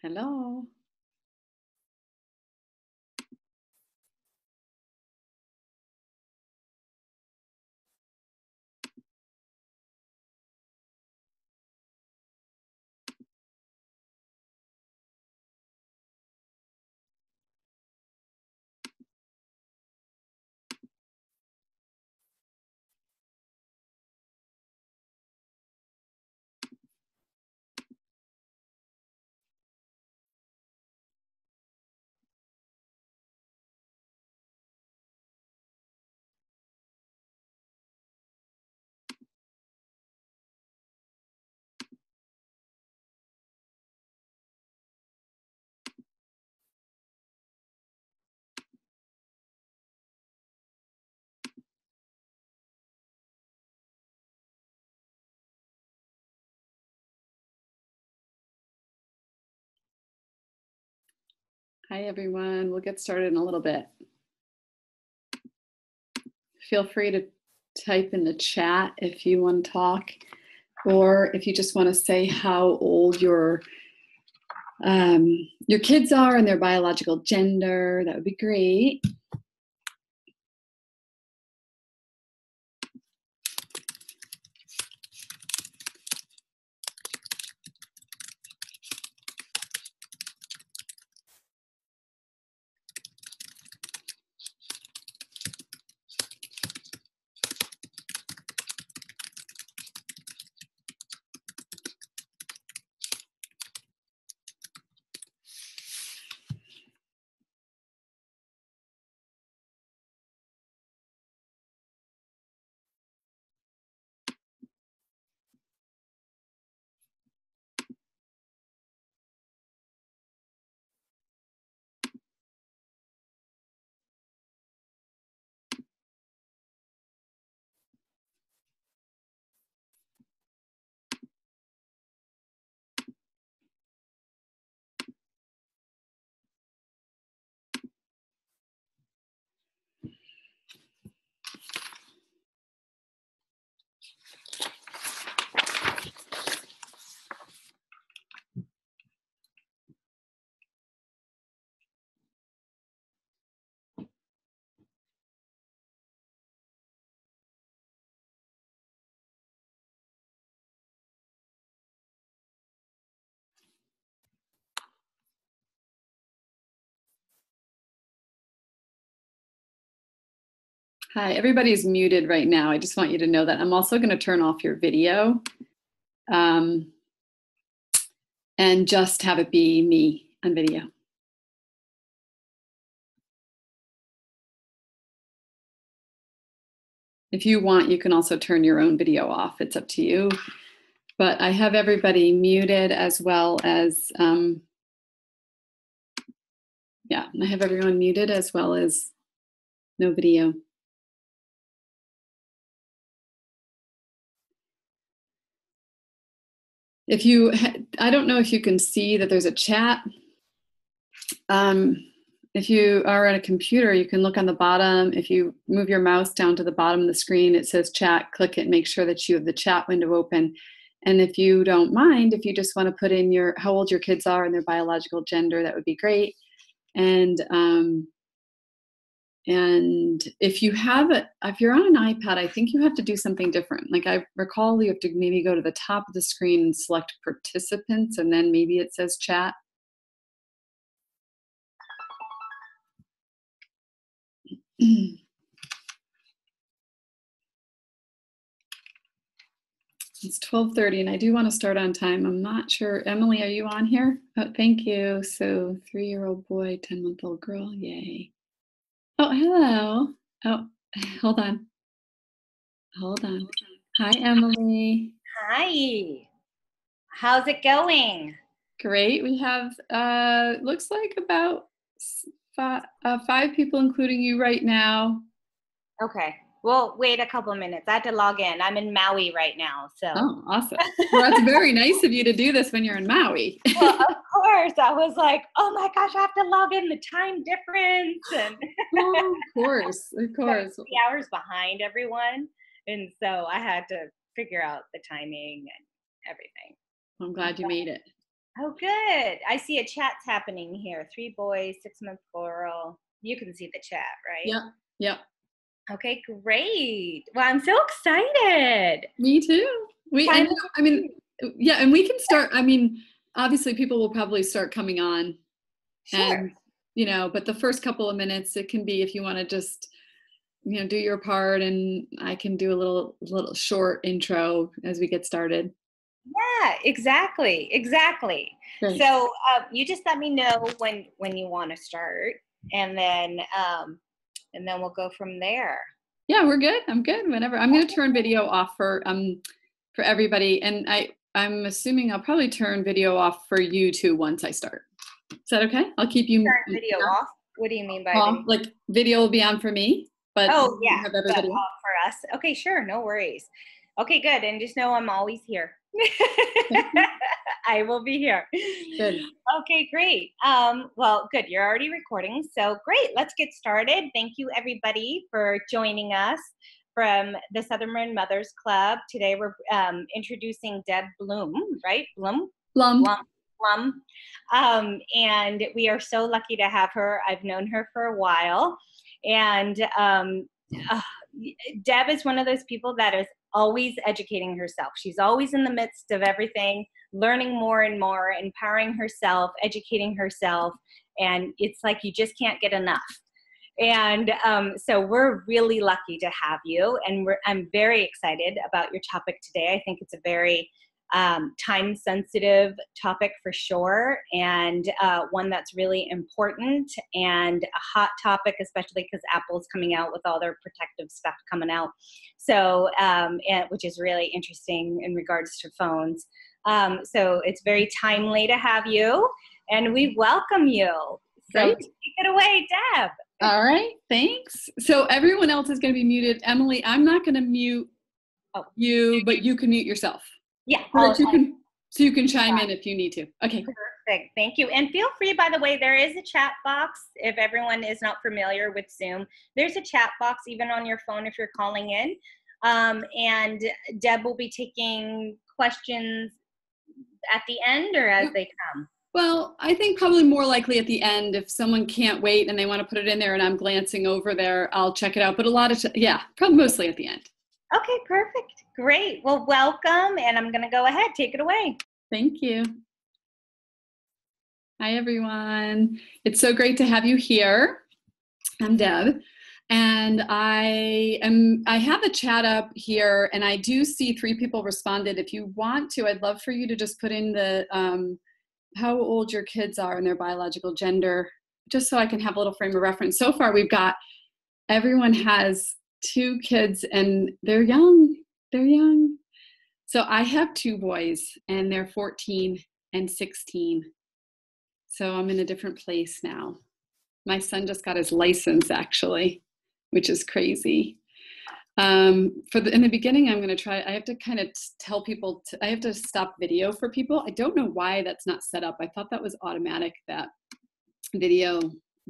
Hello. Hi, everyone. We'll get started in a little bit. Feel free to type in the chat if you want to talk, or if you just want to say how old your kids are and their biological gender, that would be great. Hi, everybody's muted right now. I just want you to know that. I'm also going to turn off your video and just have it be me on video. If you want, you can also turn your own video off. It's up to you. But I have everybody muted as well as, I have everyone muted as well as no video. If you, I don't know if you can see that there's a chat. If you are at a computer, you can look on the bottom. If you move your mouse down to the bottom of the screen, it says chat, click it, make sure that you have the chat window open. And if you don't mind, if you just want to put in how old your kids are and their biological gender, that would be great. And if you're on an iPad, I think you have to do something different. Like I recall you have to maybe go to the top of the screen and select participants, and then maybe it says chat. It's 12:30 and I do want to start on time. I'm not sure. Emily, are you on here? Oh, thank you. So 3-year-old boy, 10-month-old girl. Yay. Oh, hello. Oh, hold on. Hold on. Hi, Emily. Hi. How's it going? Great. We have, looks like about 5 people, including you right now. Okay. Well, wait a couple minutes. I had to log in. I'm in Maui right now. So. Oh, awesome. Well, that's very nice of you to do this when you're in Maui. Well, of course. I was like, oh my gosh, I have to log in, the time difference. And oh, of course. Of course. 3 hours behind everyone. And so I had to figure out the timing and everything. I'm glad you made it. Oh, good. I see a chat's happening here. 3 boys, 6-month girl. You can see the chat, right? Yep. Yep. Okay, great. Well, I'm so excited. Me too. And Finally. I mean, yeah, and we can start. I mean, obviously, people will probably start coming on, Sure. and but the first couple of minutes, it can be if you want to just do your part, and I can do a little short intro as we get started. Yeah, exactly. Exactly. Great. So, you just let me know when you want to start, and then we'll go from there. Yeah, we're good. I'm good. Whenever. I'm going to turn video off for everybody, and I'm assuming I'll probably turn video off for you too once I start. Is that okay? I'll keep you Turn video off. What do you mean by off. video? Like video will be on for me, but Oh, yeah, have but everybody else. for us. Okay, sure, no worries. Okay, good, and just know I'm always here. Thank you. I will be here. Good. Okay, great. Well, good, you're already recording, so great, let's get started. Thank you, everybody, for joining us from the Southern Mothers Club. Today we're introducing Deb Blum, right? Blum? Blum. Blum. Blum. And we are so lucky to have her. I've known her for a while. And uh, Deb is one of those people that is always educating herself. She's always in the midst of everything, learning more and more, empowering herself, educating herself. And it's like you just can't get enough. And so we're really lucky to have you. And I'm very excited about your topic today. I think it's a very time sensitive topic for sure, and one that's really important and a hot topic, especially because Apple's coming out with all their protective stuff coming out. So, which is really interesting in regards to phones. So it's very timely to have you, and we welcome you. So Great. take it away, Deb. All right. Thanks. So everyone else is going to be muted. Emily, I'm not going to mute you, but you can mute yourself. Yeah. So you can chime in if you need to. Okay. Perfect. Thank you. And feel free, by the way, there is a chat box. If everyone is not familiar with Zoom, there's a chat box even on your phone if you're calling in. And Deb will be taking questions at the end or as they come. Well, I think probably more likely at the end. If someone can't wait and they want to put it in there and I'm glancing over there, I'll check it out. But probably mostly at the end. Okay, perfect. Great. Well, welcome. And I'm going to go ahead. Take it away. Thank you. Hi, everyone. It's so great to have you here. I'm Deb. And I have a chat up here, and I do see 3 people responded. If you want to, I'd love for you to just put in the how old your kids are and their biological gender, just so I can have a little frame of reference. So far, everyone has 2 kids, and they're young. They're young. So I have 2 boys, and they're 14 and 16. So I'm in a different place now. My son just got his license, actually, which is crazy. In the beginning, I'm going to try. I have to kind of tell people. I have to stop video for people. I don't know why that's not set up. I thought that was automatic. That video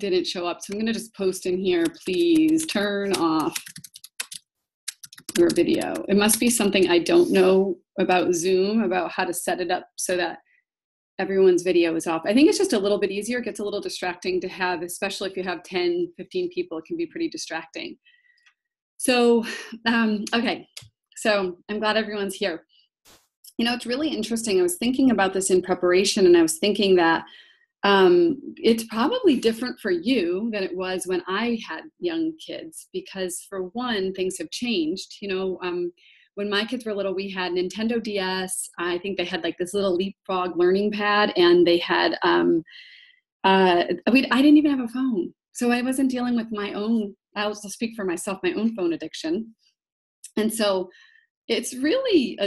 didn't show up. So I'm going to just post in here. Please turn off your video. It must be something I don't know about Zoom, about how to set it up so that everyone's video is off. I think it's just a little bit easier. It gets a little distracting to have, especially if you have 10, 15 people, it can be pretty distracting. So, okay. So I'm glad everyone's here. It's really interesting. I was thinking about this in preparation, and I was thinking that it's probably different for you than it was when I had young kids, because for one, things have changed. When my kids were little, we had Nintendo DS. I think they had like this little leapfrog learning pad, and they had, I didn't even have a phone. So I wasn't dealing with my own, I'll speak for myself, my own phone addiction. And so it's really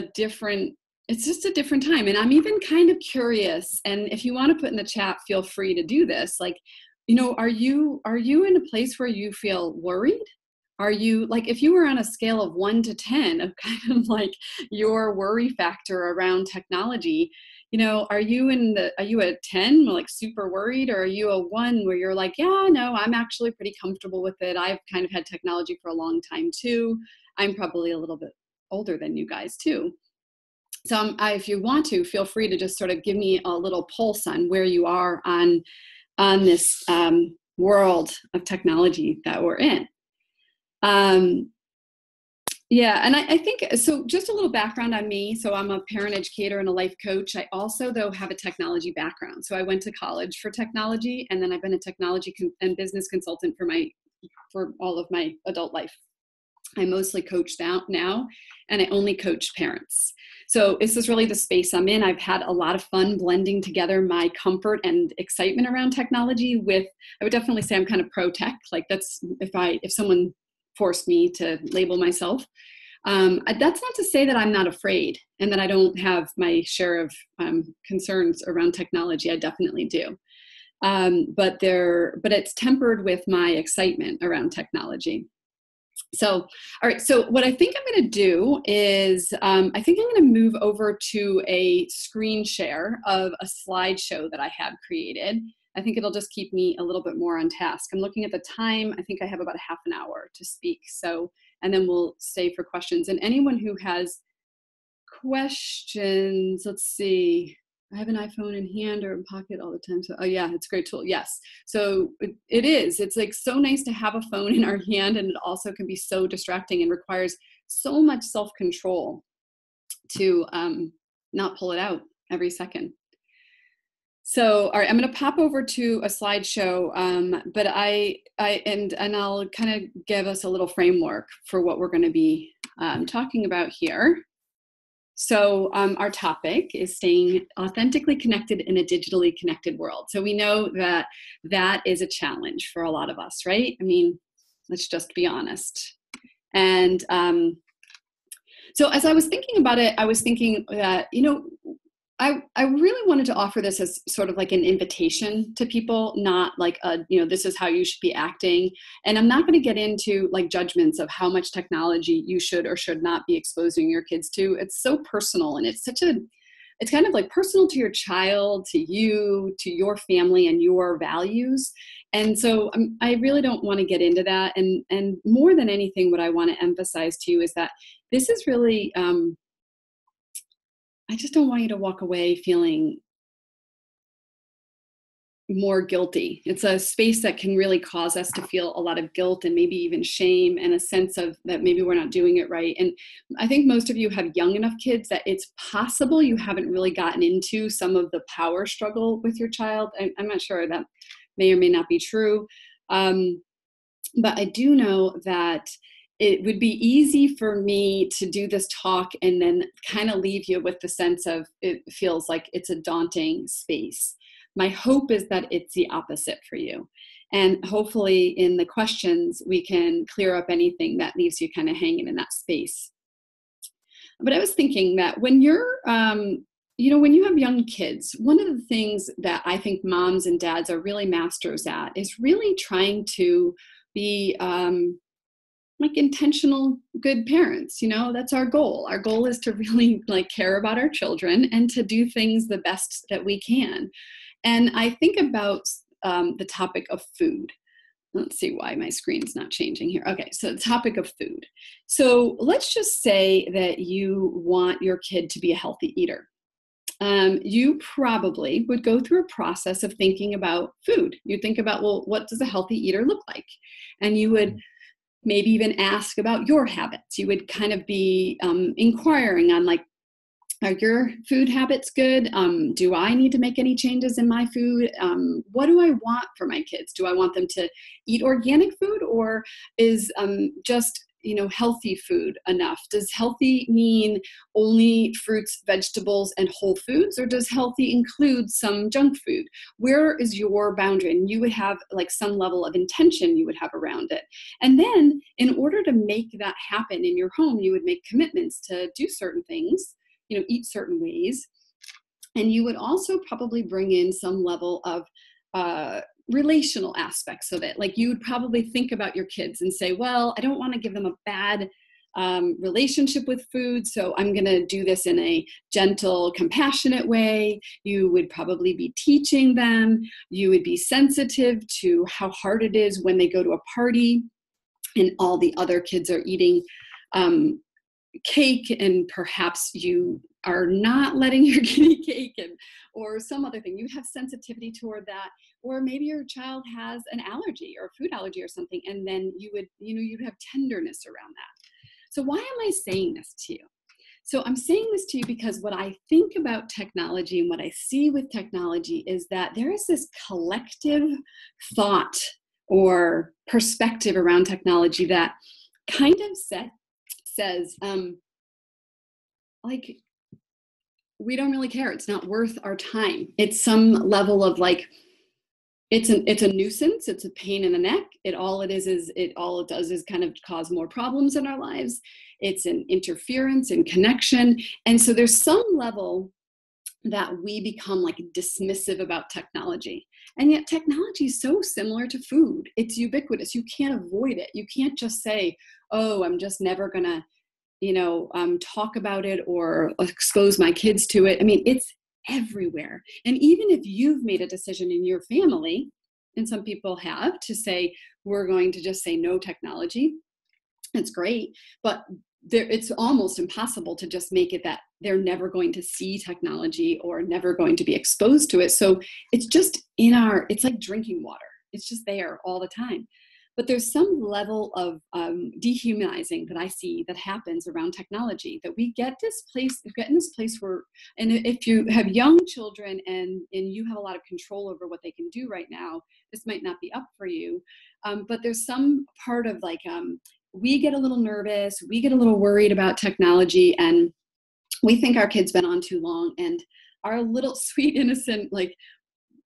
it's just a different time. And I'm even kind of curious. And if you want to put in the chat, feel free to do this. Like, are you in a place where you feel worried? Are you, like, if you were on a scale of 1 to 10 of kind of like your worry factor around technology, are you a 10, like super worried, or are you a 1 where you're like, yeah, no, I'm actually pretty comfortable with it. I've kind of had technology for a long time too. I'm probably a little bit older than you guys too. So if you want to, feel free to just sort of give me a little pulse on where you are on this world of technology that we're in. Yeah, and I think, so just a little background on me. So I'm a parent educator and a life coach. I also, though, have a technology background. So I went to college for technology, and then I've been a technology and business consultant for all of my adult life. I mostly coach now, and I only coach parents. So this is really the space I'm in. I've had a lot of fun blending together my comfort and excitement around technology with, I would definitely say I'm kind of pro tech. Like that's, if someone forced me to label myself. That's not to say that I'm not afraid and that I don't have my share of concerns around technology. I definitely do. But it's tempered with my excitement around technology. So, all right. So what I think I'm going to do is, I think I'm going to move over to a screen share of a slideshow that I have created. I think it'll just keep me a little bit more on task. I'm looking at the time. I think I have about a half an hour to speak. So, and then we'll stay for questions. And anyone who has questions, let's see. I have an iPhone in hand or in pocket all the time. So, oh yeah, it's a great tool. Yes. So it is. It's like so nice to have a phone in our hand, and it also can be so distracting and requires so much self-control to not pull it out every second. So, all right, I'm going to pop over to a slideshow, but I'll kind of give us a little framework for what we're going to be talking about here. So our topic is staying authentically connected in a digitally connected world. So we know that that is a challenge for a lot of us, right? I mean, let's just be honest. And so as I was thinking about it, I was thinking that, I really wanted to offer this as sort of like an invitation to people, not like this is how you should be acting. And I'm not going to get into like judgments of how much technology you should or should not be exposing your kids to. It's so personal, and it's kind of like personal to your child, to you, to your family and your values. And so I really don't want to get into that. And more than anything, what I want to emphasize to you is that this is really, I just don't want you to walk away feeling more guilty. It's a space that can really cause us to feel a lot of guilt and maybe even shame and a sense of that maybe we're not doing it right. And I think most of you have young enough kids that it's possible you haven't really gotten into some of the power struggle with your child. I'm not sure, that may or may not be true. But I do know that it would be easy for me to do this talk and then kind of leave you with the sense of it feels like it's a daunting space. My hope is that it's the opposite for you. And hopefully in the questions, we can clear up anything that leaves you kind of hanging in that space. But I was thinking that when you're, when you have young kids, one of the things that I think moms and dads are really masters at is really trying to be like intentional good parents. That's our goal. Our goal is to really like care about our children and to do things the best that we can. And I think about the topic of food. Let's see why my screen's not changing here. Okay, so the topic of food. So let's just say that you want your kid to be a healthy eater. You probably would go through a process of thinking about food. You'd think about, well, what does a healthy eater look like? And you would maybe even ask about your habits. You would kind of be inquiring on like, are your food habits good? Do I need to make any changes in my food? What do I want for my kids? Do I want them to eat organic food, or is just healthy food enough? Does healthy mean only fruits, vegetables, and whole foods, or does healthy include some junk food? Where is your boundary? And you would have like some level of intention you would have around it. And then in order to make that happen in your home, you would make commitments to do certain things, eat certain ways. And you would also probably bring in some level of relational aspects of it. Like you would probably think about your kids and say, well, I don't want to give them a bad relationship with food, so I'm going to do this in a gentle, compassionate way. You would probably be teaching them. You would be sensitive to how hard it is when they go to a party and all the other kids are eating cake, and perhaps you are not letting your guinea cake or some other thing. You have sensitivity toward that, or maybe your child has an allergy or food allergy or something, and then you'd have tenderness around that. So why am I saying this to you? So I'm saying this to you because what I think about technology and what I see with technology is that there is this collective thought or perspective around technology that kind of says, like, we don't really care. It's not worth our time. It's some level of like, it's a nuisance. It's a pain in the neck. All it does is kind of cause more problems in our lives. It's an interference in connection. And so there's some level that we become like dismissive about technology. And yet technology is so similar to food. It's ubiquitous. You can't avoid it. You can't just say, oh, I'm just never going to, talk about it or expose my kids to it. I mean, it's everywhere. And even if you've made a decision in your family, and some people have, to say, we're going to just say no technology, it's great, but it's almost impossible to just make it that they're never going to see technology or never going to be exposed to it. So it's just it's like drinking water. It's just there all the time. But there's some level of dehumanizing that I see that happens around technology, that we get in this place where, and if you have young children and you have a lot of control over what they can do right now, this might not be up for you. But there's some part of like, we get a little nervous, we get a little worried about technology, and we think our kid's been on too long, and our little sweet, innocent, like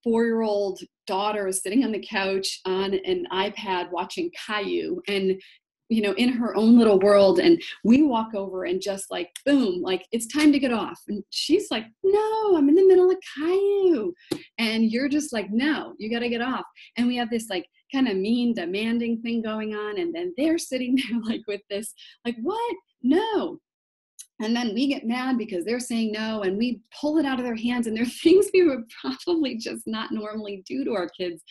4-year-old daughter is sitting on the couch on an iPad watching Caillou and, in her own little world. And we walk over and just like, boom, like, it's time to get off. And she's like, no, I'm in the middle of Caillou. And you're just like, no, you got to get off. And we have this like kind of mean, demanding thing going on. And then they're sitting there like with this, like, what? No. And then we get mad because they're saying no, and we pull it out of their hands, and there are things we would probably just not normally do to our kids.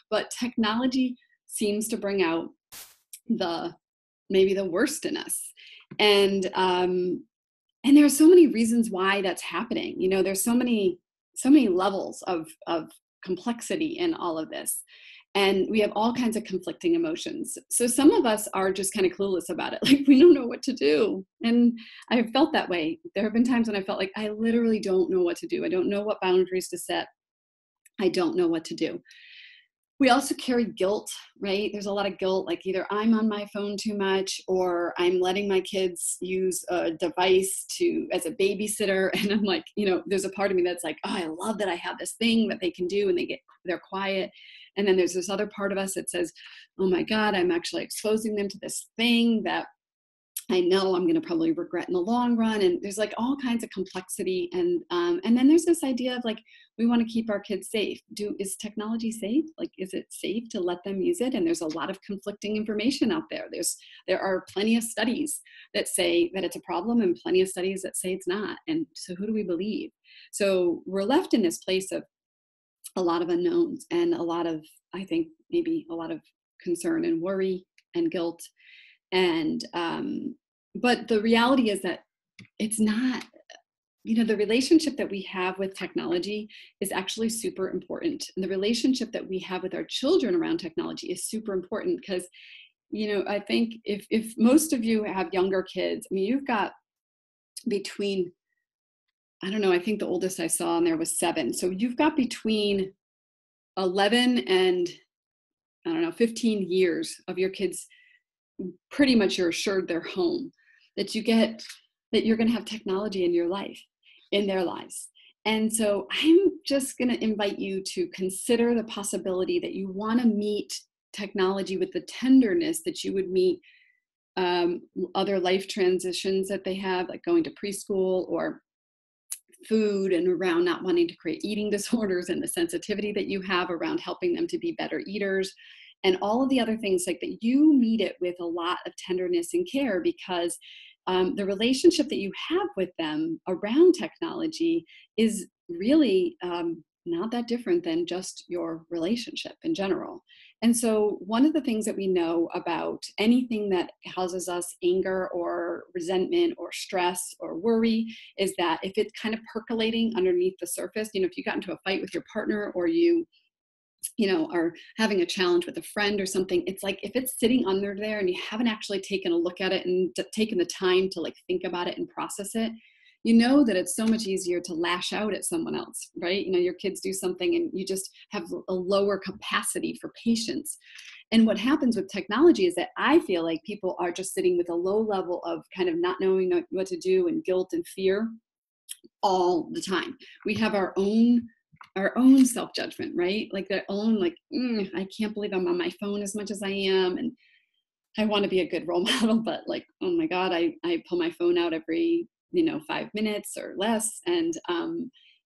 But technology seems to bring out maybe the worst in us. And there are so many reasons why that's happening. There's so many levels of complexity in all of this. And we have all kinds of conflicting emotions. So some of us are just kind of clueless about it. Like, we don't know what to do. And I've felt that way. There have been times when I felt like I literally don't know what to do. I don't know what boundaries to set. I don't know what to do. We also carry guilt, right? There's a lot of guilt, like either I'm on my phone too much, or I'm letting my kids use a device as a babysitter. And I'm like, there's a part of me that's like, oh, I love that I have this thing that they can do, and they're quiet. And then there's this other part of us that says, oh my God, I'm actually exposing them to this thing that I know I'm going to probably regret in the long run. And there's like all kinds of complexity. And then there's this idea of like, we want to keep our kids safe. Is technology safe? Like, is it safe to let them use it? And there's a lot of conflicting information out there. There are plenty of studies that say that it's a problem, and plenty of studies that say it's not. And so who do we believe? So we're left in this place of a lot of unknowns, and I think maybe a lot of concern and worry and guilt. And, but the reality is that it's not, the relationship that we have with technology is actually super important. And the relationship that we have with our children around technology is super important because, I think if most of you have younger kids, I mean, you've got between, I don't know, I think the oldest I saw in there was 7. So you've got between 11 and, I don't know, 15 years of your kids. Pretty much you're assured they're home, that you're going to have technology in your life, in their lives. And so I'm just going to invite you to consider the possibility that you want to meet technology with the tenderness that you would meet other life transitions that they have, like going to preschool or food, and around not wanting to create eating disorders, and the sensitivity that you have around helping them to be better eaters, and all of the other things, like that you meet it with a lot of tenderness and care, because the relationship that you have with them around technology is really not that different than just your relationship in general. And so one of the things that we know about anything that causes us anger or resentment or stress or worry is that if it's kind of percolating underneath the surface, if you got into a fight with your partner, or you are having a challenge with a friend or something, it's like if it's sitting under there and you haven't actually taken a look at it and taken the time to like think about it and process it, that it's so much easier to lash out at someone else, right? Your kids do something and you just have a lower capacity for patience. And what happens with technology is that I feel like people are just sitting with a low level of kind of not knowing what to do, and guilt and fear all the time. We have our own self-judgment, right? Like their own, like, I can't believe I'm on my phone as much as I am. And I want to be a good role model, but like, oh my God, I pull my phone out every, 5 minutes or less. And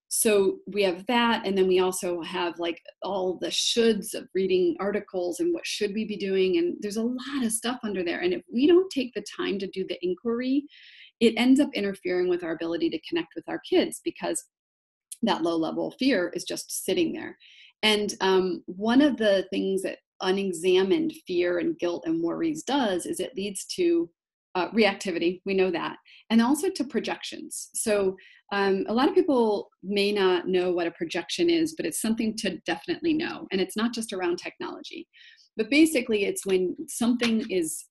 so we have that. And then we also have like all the shoulds of reading articles and what should we be doing. And there's a lot of stuff under there. And if we don't take the time to do the inquiry, it ends up interfering with our ability to connect with our kids, because that low level fear is just sitting there. And one of the things that unexamined fear and guilt and worries does is it leads to reactivity. We know that. And also to projections. So a lot of people may not know what a projection is, but it's something to definitely know. And it's not just around technology. But basically, it's when something is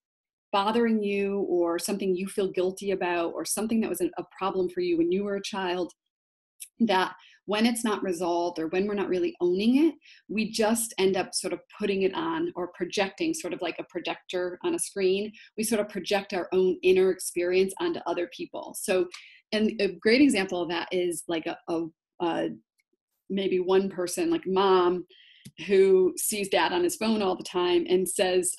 bothering you, or something you feel guilty about, or something that was a problem for you when you were a child, that when it's not resolved, or when we're not really owning it, we just end up sort of putting it on, or projecting, sort of like a projector on a screen. We sort of project our own inner experience onto other people. So, and a great example of that is like a maybe one person, like mom, who sees dad on his phone all the time and says,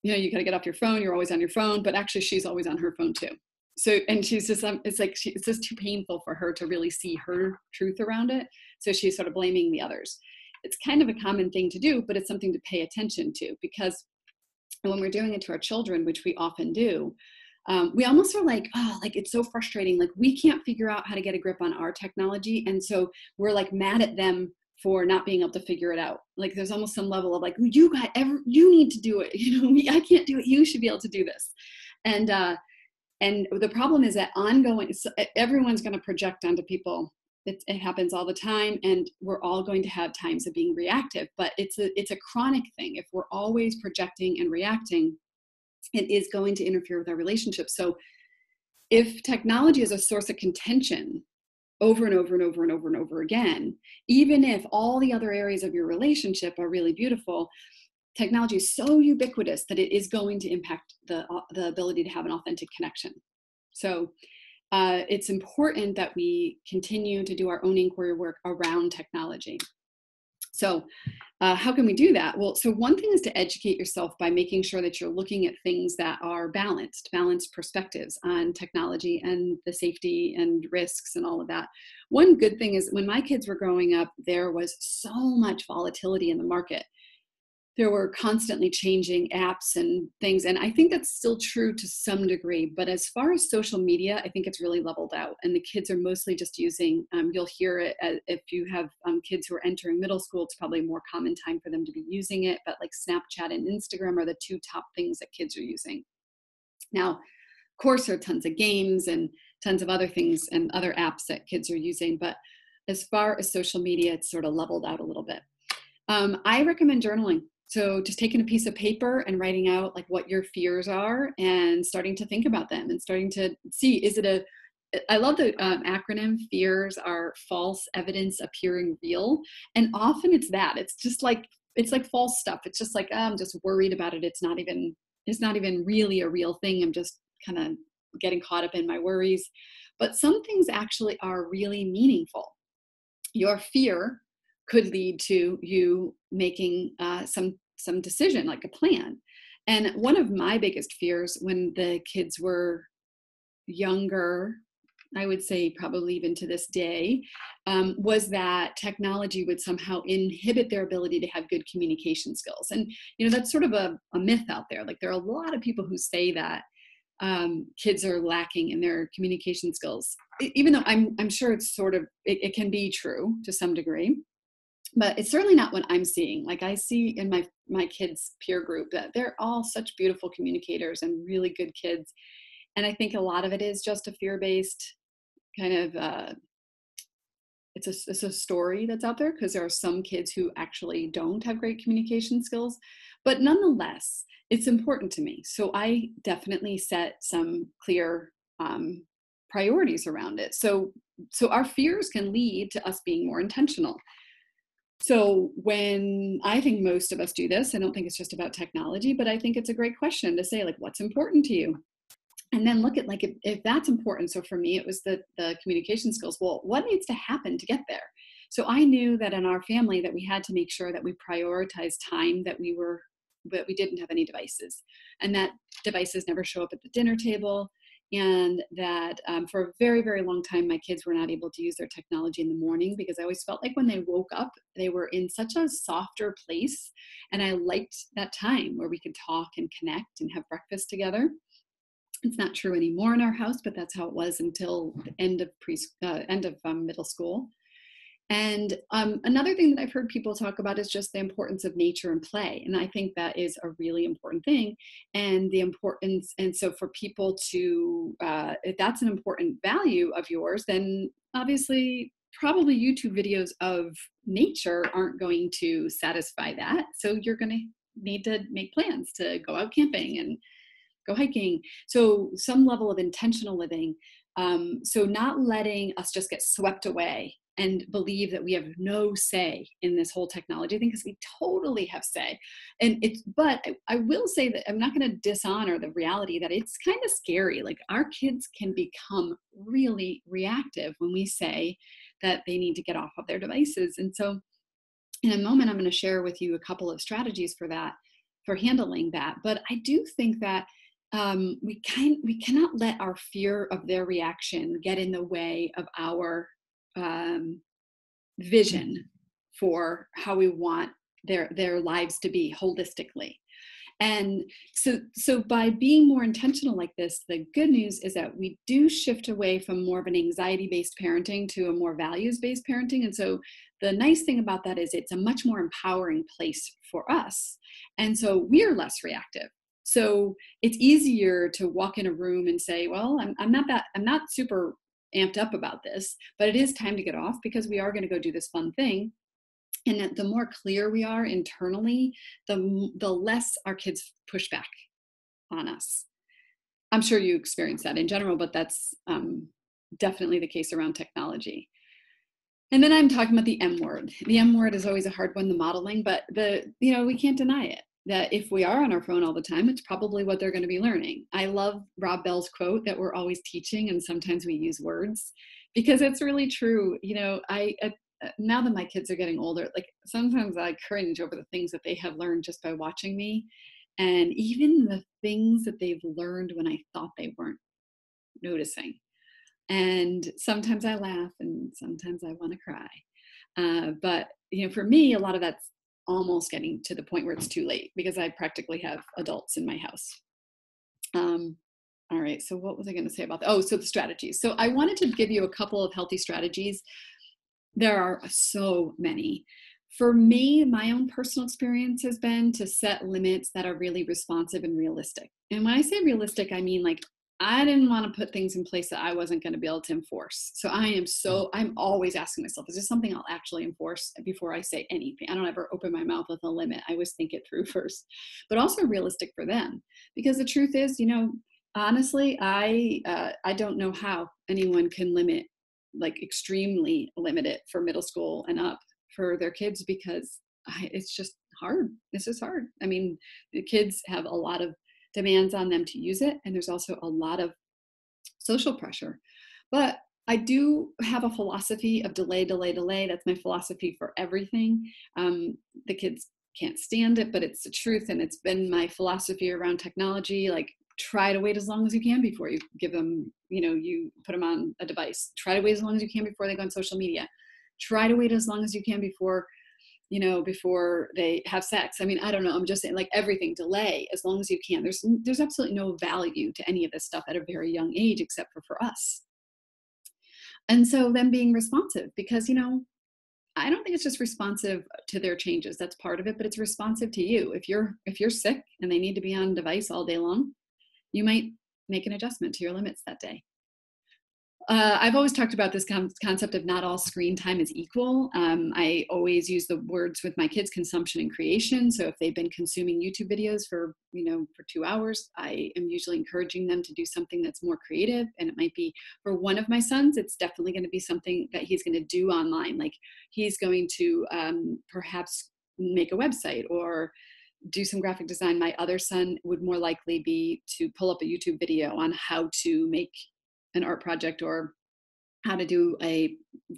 you got to get off your phone. You're always on your phone. But actually, she's always on her phone too. So, and she's just, it's like, it's just too painful for her to really see her truth around it. So she's sort of blaming the others. It's kind of a common thing to do, but it's something to pay attention to, because when we're doing it to our children, which we often do, we almost are like, oh, like it's so frustrating. Like we can't figure out how to get a grip on our technology. And so we're like mad at them for not being able to figure it out. Like there's almost some level of like, you need to do it. I can't do it. You should be able to do this. And the problem is that everyone's going to project onto people. It happens all the time, and we're all going to have times of being reactive, but it's a chronic thing. If we're always projecting and reacting, it is going to interfere with our relationship. So if technology is a source of contention over and over and over and over and over again, even if all the other areas of your relationship are really beautiful, technology is so ubiquitous that it is going to impact the ability to have an authentic connection. So it's important that we continue to do our own inquiry work around technology. So how can we do that? Well, so one thing is to educate yourself by making sure that you're looking at things that are balanced perspectives on technology and the safety and risks and all of that. One good thing is when my kids were growing up, there was so much volatility in the market. There were constantly changing apps and things. And I think that's still true to some degree. But as far as social media, I think it's really leveled out. And the kids are mostly just using, you'll hear it if you have kids who are entering middle school, it's probably a more common time for them to be using it. But like Snapchat and Instagram are the two top things that kids are using. Now, of course, there are tons of games and tons of other things and other apps that kids are using. But as far as social media, it's sort of leveled out a little bit. I recommend journaling. So just taking a piece of paper and writing out like what your fears are and starting to think about them and starting to see, I love the acronym, fears are false evidence appearing real. And often it's like false stuff. It's just like, I'm just worried about it. It's not even really a real thing. I'm just kind of getting caught up in my worries. But some things actually are really meaningful. Your fear could lead to you making some decision, like a plan. And one of my biggest fears when the kids were younger, I would say probably even to this day, was that technology would somehow inhibit their ability to have good communication skills. And, that's sort of a myth out there. Like there are a lot of people who say that kids are lacking in their communication skills, even though I'm sure it's sort of, it can be true to some degree, but it's certainly not what I'm seeing. Like I see in my kids' peer group that they're all such beautiful communicators and really good kids. And I think a lot of it is just a fear-based kind of, it's a story that's out there, because there are some kids who actually don't have great communication skills, but nonetheless, it's important to me. So I definitely set some clear priorities around it. So our fears can lead to us being more intentional. So when I think most of us do this, I don't think it's just about technology, but I think it's a great question to say, like, what's important to you? And then look at, like, if that's important. So for me, it was the communication skills. Well, what needs to happen to get there? So I knew that in our family that we had to make sure that we prioritized time, that we didn't have any devices, and that devices never show up at the dinner table. And that for a very, very long time, my kids were not able to use their technology in the morning, because I always felt like when they woke up, they were in such a softer place. And I liked that time where we could talk and connect and have breakfast together. It's not true anymore in our house, but that's how it was until the end of middle school. And another thing that I've heard people talk about is just the importance of nature and play. And I think that is a really important thing. And the importance, and so for people to, if that's an important value of yours, then obviously probably YouTube videos of nature aren't going to satisfy that. So you're going to need to make plans to go out camping and go hiking. So some level of intentional living. So not letting us just get swept away and believe that we have no say in this whole technology thing, because we totally have say. But I will say that I'm not going to dishonor the reality that it's kind of scary. Like, our kids can become really reactive when we say that they need to get off of their devices. And so in a moment, I'm going to share with you a couple of strategies for that, for handling that. But I do think that we cannot let our fear of their reaction get in the way of our vision for how we want their lives to be holistically. And so by being more intentional like this, the good news is that we do shift away from more of an anxiety-based parenting to a more values-based parenting. And so the nice thing about that is it's a much more empowering place for us. And so we're less reactive. So it's easier to walk in a room and say, well, I'm not super amped up about this, but it is time to get off, because we are going to go do this fun thing. And that the more clear we are internally, the less our kids push back on us. I'm sure you experience that in general, but that's definitely the case around technology. And then I'm talking about the M word. The M word is always a hard one, the modeling, but we can't deny it, that if we are on our phone all the time, it's probably what they're going to be learning. I love Rob Bell's quote that we're always teaching, and sometimes we use words, because it's really true. Now that my kids are getting older, like, sometimes I cringe over the things that they have learned just by watching me, and even the things that they've learned when I thought they weren't noticing. And sometimes I laugh, and sometimes I want to cry. But for me, a lot of that's almost getting to the point where it's too late, because I practically have adults in my house. All right, so what was I going to say about that? So the strategies. So I wanted to give you a couple of healthy strategies. There are so many. For me, my own personal experience has been to set limits that are really responsive and realistic. And when I say realistic, I mean, like, I didn't want to put things in place that I wasn't going to be able to enforce. So I'm always asking myself, is this something I'll actually enforce before I say anything? I don't ever open my mouth with a limit. I always think it through first, but also realistic for them. Because the truth is, honestly, I don't know how anyone can extremely limit it for middle school and up for their kids, because it's just hard. This is hard. I mean, the kids have a lot of demands on them to use it, and there's also a lot of social pressure. But I do have a philosophy of delay. That's my philosophy for everything. The kids can't stand it, but it's the truth, and it's been my philosophy around technology. Like, try to wait as long as you can before you give them, you put them on a device. Try to wait as long as you can before they go on social media. Try to wait as long as you can before before they have sex. I mean, I don't know. I'm just saying, like, everything, delay as long as you can. There's absolutely no value to any of this stuff at a very young age, except for us. And so then being responsive, because, I don't think it's just responsive to their changes. That's part of it, but it's responsive to you. If you're sick and they need to be on device all day long, you might make an adjustment to your limits that day. I've always talked about this concept of not all screen time is equal. I always use the words with my kids, consumption and creation. So if they've been consuming YouTube videos for 2 hours, I am usually encouraging them to do something that's more creative. And it might be, for one of my sons, it's definitely going to be something that he's going to do online. Like, he's going to perhaps make a website or do some graphic design. My other son would more likely be to pull up a YouTube video on how to make an art project, or how to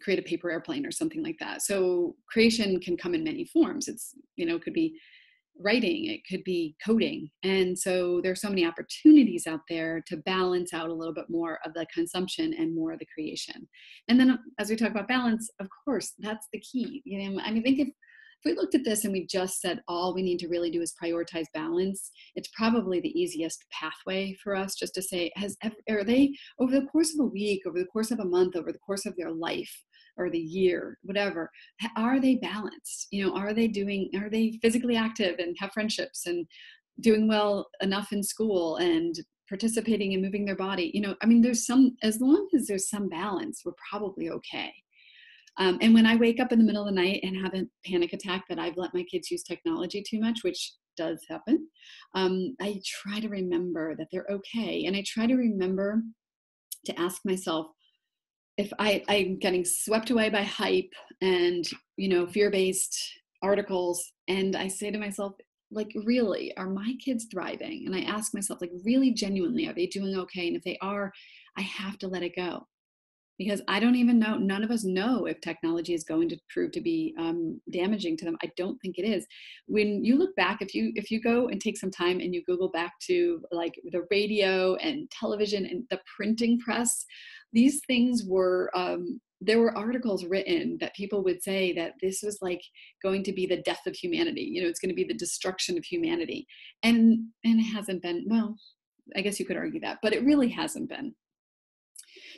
create a paper airplane or something like that. So creation can come in many forms. It could be writing, it could be coding. And so there's so many opportunities out there to balance out a little bit more of the consumption and more of the creation. And then as we talk about balance, of course, that's the key. I mean, think if we looked at this and we just said all we need to really do is prioritize balance, it's probably the easiest pathway for us, just to say, are they, over the course of a week, over the course of a month, over the course of their life or the year, whatever, are they balanced? Are they physically active and have friendships and doing well enough in school and participating and moving their body? I mean, as long as there's some balance, we're probably okay. And when I wake up in the middle of the night and have a panic attack that I've let my kids use technology too much, which does happen, I try to remember that they're okay. And I try to remember to ask myself, if I'm getting swept away by hype and, fear-based articles, and I say to myself, like, really, are my kids thriving? And I ask myself, like, really genuinely, are they doing okay? And if they are, I have to let it go. Because I don't even know, none of us know if technology is going to prove to be damaging to them. I don't think it is. When you look back, if you go and take some time and you Google back to, like, the radio and television and the printing press, these things were, there were articles written that people would say that this was like going to be the death of humanity. It's going to be the destruction of humanity. And it hasn't been. Well, I guess you could argue that, but it really hasn't been.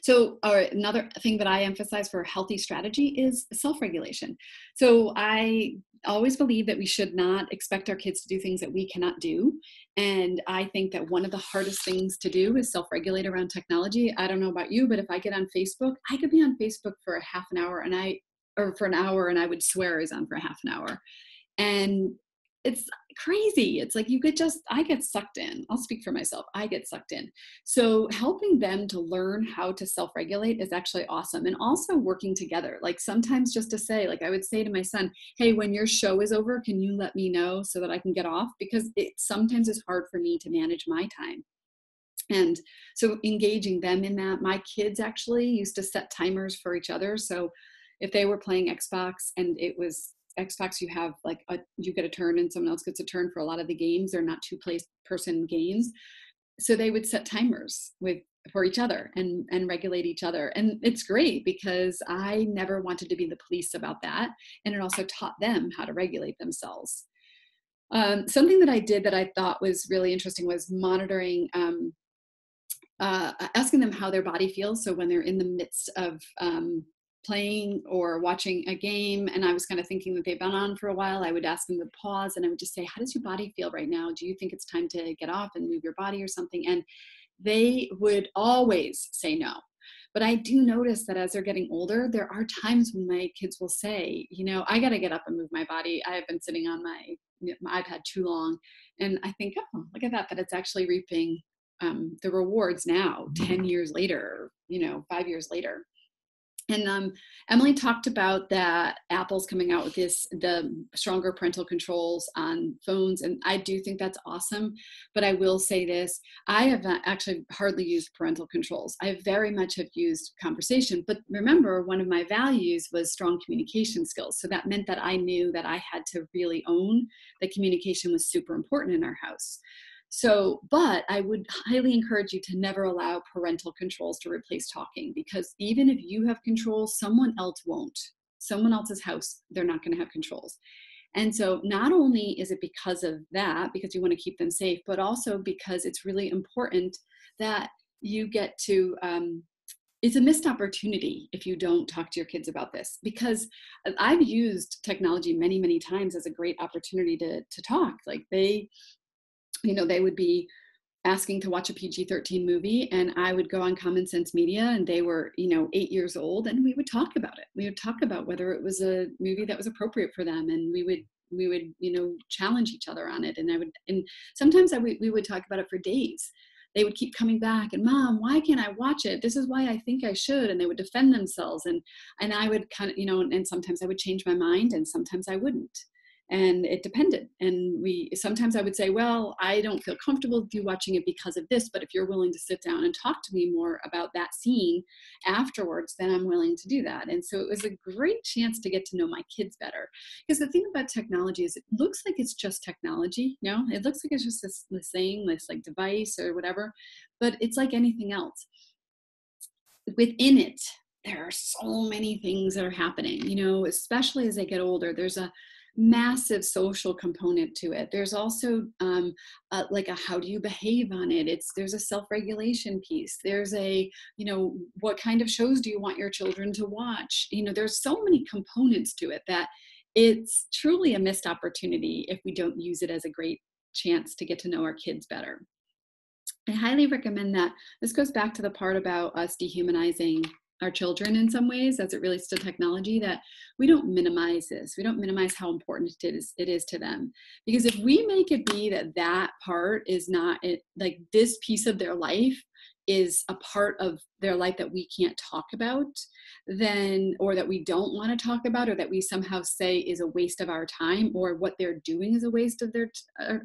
So another thing that I emphasize for a healthy strategy is self-regulation. So I always believe that we should not expect our kids to do things that we cannot do. And I think that one of the hardest things to do is self-regulate around technology. I don't know about you, but if I get on Facebook, I could be on Facebook for a half an hour or for an hour, and I would swear I was on for a half an hour. And it's crazy. It's like I get sucked in. I'll speak for myself. I get sucked in. So helping them to learn how to self-regulate is actually awesome. And also working together. Like, sometimes just to say, like, I would say to my son, hey, when your show is over, can you let me know so that I can get off? Because it sometimes is hard for me to manage my time. And so engaging them in that. My kids actually used to set timers for each other. So if they were playing Xbox and it was Xbox, you have you get a turn and someone else gets a turn for a lot of the games. They're not two-person games. So they would set timers for each other and regulate each other. And it's great because I never wanted to be the police about that. And it also taught them how to regulate themselves. Something that I did that I thought was really interesting was monitoring, asking them how their body feels. So when they're in the midst of playing or watching a game, and I was kind of thinking that they've been on for a while, I would ask them to pause, and I would just say, how does your body feel right now? Do you think it's time to get off and move your body or something? And they would always say no. But I do notice that as they're getting older, there are times when my kids will say, I got to get up and move my body. I have been sitting on my iPad too long. And I think, oh, look at that it's actually reaping the rewards now, 10 years later, 5 years later. And Emily talked about that Apple's coming out with the stronger parental controls on phones. And I do think that's awesome. But I will say this, I have actually hardly used parental controls. I very much have used conversation. But remember, one of my values was strong communication skills. So that meant that I knew that I had to really own that communication was super important in our house. So, but I would highly encourage you to never allow parental controls to replace talking, because even if you have control, someone else won't. Someone else's house, they're not going to have controls. And so not only is it because of that, because you want to keep them safe, but also because it's really important that you get to, it's a missed opportunity if you don't talk to your kids about this, because I've used technology many, many times as a great opportunity to talk. Like they would be asking to watch a PG-13 movie, and I would go on Common Sense Media, and they were, 8 years old, and we would talk about it. We would talk about whether it was a movie that was appropriate for them, and we would challenge each other on it. And sometimes we would talk about it for days. They would keep coming back, and Mom, why can't I watch it? This is why I think I should. And they would defend themselves, and I would kind of, and sometimes I would change my mind, and sometimes I wouldn't. And it depended. And sometimes I would say, well, I don't feel comfortable with you watching it because of this, but if you're willing to sit down and talk to me more about that scene afterwards, then I'm willing to do that. And so it was a great chance to get to know my kids better. Because the thing about technology is it looks like it's just technology, it looks like it's just this thing, this like device or whatever, but it's like anything else. Within it, there are so many things that are happening, especially as they get older. There's a massive social component to it. There's also like a how do you behave on it. There's a self-regulation piece. There's a, what kind of shows do you want your children to watch? There's so many components to it that it's truly a missed opportunity if we don't use it as a great chance to get to know our kids better. I highly recommend that. This goes back to the part about us dehumanizing our children in some ways as it relates to technology, that we don't minimize this. We don't minimize how important it is to them. Because if we make it be that part is not it, like this piece of their life is a part of their life that we can't talk about, then, or that we don't want to talk about, or that we somehow say is a waste of our time, or what they're doing is a waste of